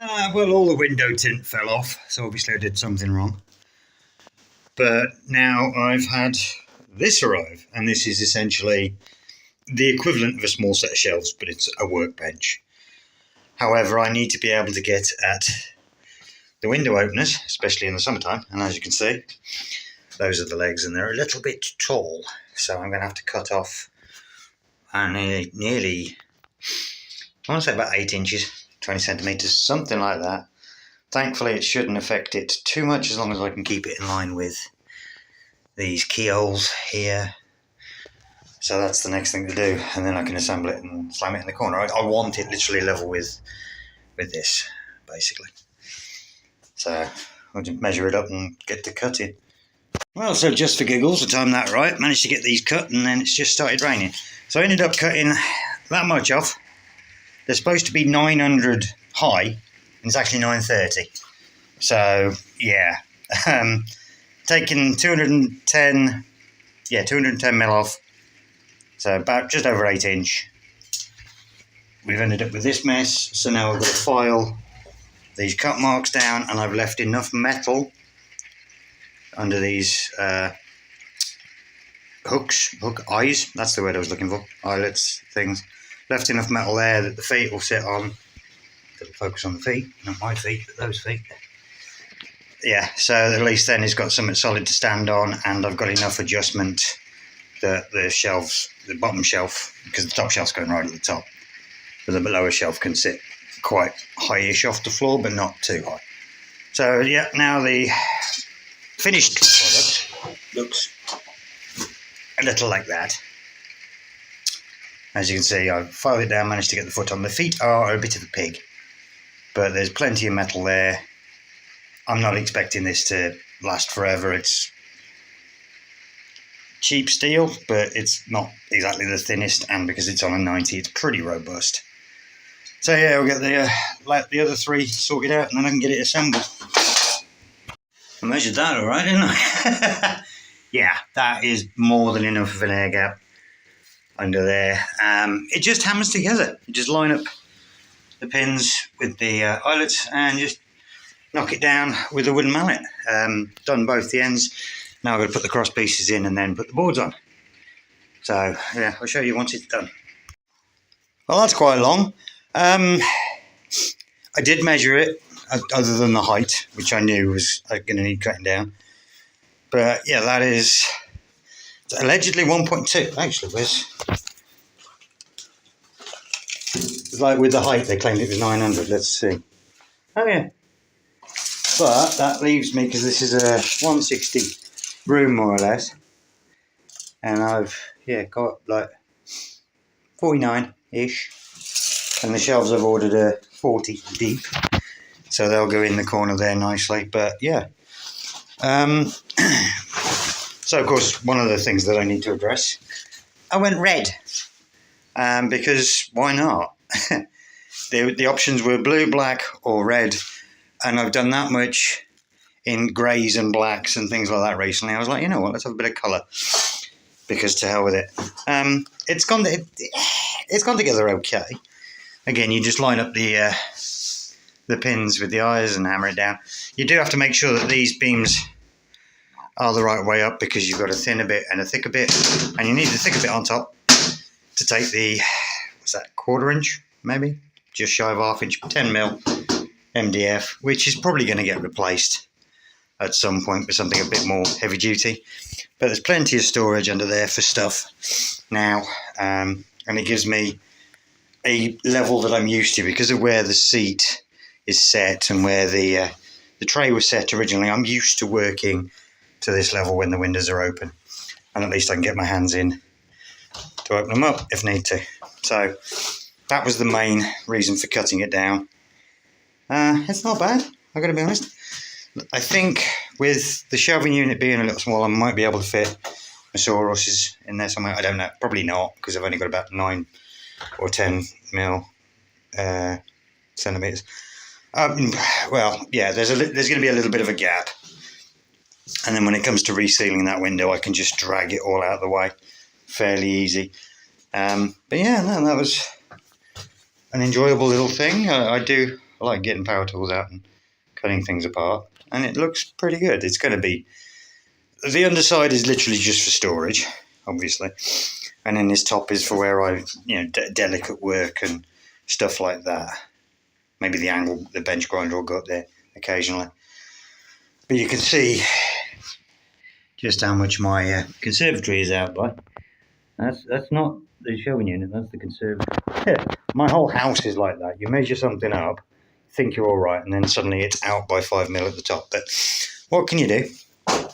Well, all the window tint fell off, so obviously I did something wrong. But now I've had this arrive, and this is essentially the equivalent of a small set of shelves, but it's a workbench. However, I need to be able to get at the window openers, especially in the summertime, and as you can see, those are the legs, and they're a little bit tall, so I'm going to have to cut off nearly, I want to say about 8 inches, 20 centimetres, something like that. Thankfully, it shouldn't affect it too much as long as I can keep it in line with these keyholes here. So that's the next thing to do, and then I can assemble it and slam it in the corner. I want it literally level with this, basically. So I'll just measure it up and get to cutting. Well, so just for giggles, I timed that right, managed to get these cut, and then it's just started raining. So I ended up cutting that much off. They're supposed to be 900 high, and it's actually 930. So, yeah. Taking 210 mil off. So about just over 8 inch. We've ended up with this mess. So now I've got to file these cut marks down, and I've left enough metal under these hook eyes. That's the word I was looking for. Eyelets, things. Left enough metal there that the feet will sit on. It'll focus on the feet, not my feet, but those feet. Yeah, so at least then it's got something solid to stand on, and I've got enough adjustment that the shelves, the bottom shelf, because the top shelf's going right at the top, but the lower shelf can sit quite high-ish off the floor, but not too high. So yeah, now the finished product looks a little like that. As you can see, I've filed it down, managed to get the foot on. The feet are a bit of a pig, but there's plenty of metal there. I'm not expecting this to last forever. It's cheap steel, but it's not exactly the thinnest, and because it's on a 90, it's pretty robust. So yeah, we'll get the other three sorted out, and then I can get it assembled. I measured that all right, didn't I? Yeah, that is more than enough of an air gap under there. It just hammers together. You just line up the pins with the eyelets and just knock it down with a wooden mallet. Done both the ends. Now I've got to put the cross pieces in and then put the boards on. So yeah, I'll show you once it's done. Well, that's quite long. I did measure it, other than the height, which I knew was going to need cutting down. But yeah, that is allegedly 1.2. Actually, it's like with the height, they claimed it was 900. Let's see. Oh yeah. But that leaves me, because this is a 160 room more or less, and I've got like 49-ish, and the shelves I've ordered are 40 deep, so they'll go in the corner there nicely. But yeah, so of course one of the things that I need to address, I went red, because why not? The options were blue, black or red, and I've done that much in greys and blacks and things like that recently. I was like, you know what, let's have a bit of colour, because to hell with it. It's gone together okay. Again, you just line up the pins with the eyes and hammer it down. You do have to make sure that these beams are the right way up, because you've got a thin a bit and a thicker bit, and you need the thicker bit on top to take the, what's that, 1/4 inch maybe, just shy of 1/2 inch, 10 mil MDF, which is probably going to get replaced at some point with something a bit more heavy duty. But there's plenty of storage under there for stuff now, and it gives me a level that I'm used to because of where the seat is set and where the tray was set originally. I'm used to working to this level when the windows are open, and at least I can get my hands in to open them up if need to. So that was the main reason for cutting it down. It's not bad, I've got to be honest. I think with the shelving unit being a little small, I might be able to fit my Sauruses in there somewhere. I don't know, probably not, because I've only got about 9 or 10 mil centimetres. Well, yeah, there's going to be a little bit of a gap. And then when it comes to resealing that window, I can just drag it all out of the way fairly easy. But yeah, no, that was an enjoyable little thing. I do I like getting power tools out and cutting things apart, and it looks pretty good. It's going to be, the underside is literally just for storage, obviously, and then this top is for where I, delicate work and stuff like that. Maybe the bench grinder will go up there occasionally. But you can see just how much my conservatory is out by. That's not the shelving unit, that's the conservatory. My whole house is like that. You measure something up, think you're all right, and then suddenly it's out by 5 mil at the top. But what can you do?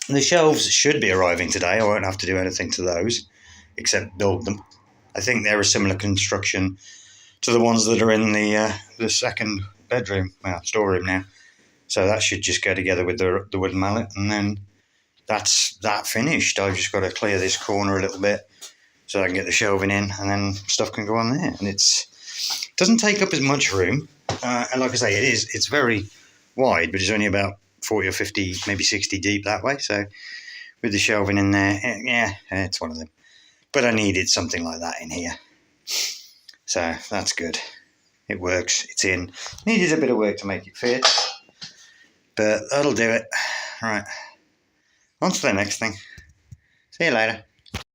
The shelves should be arriving today. I won't have to do anything to those except build them. I think they're a similar construction to the ones that are in the second bedroom, storeroom now. So that should just go together with the wooden mallet, and then that's that finished. I've just got to clear this corner a little bit so I can get the shelving in, and then stuff can go on there. And it doesn't take up as much room. And like I say, it's very wide, but it's only about 40 or 50, maybe 60 deep that way. So with the shelving in there, it's one of them. But I needed something like that in here. So that's good. It works. It's in. Needed a bit of work to make it fit, but that'll do it. Right. On to the next thing. See you later.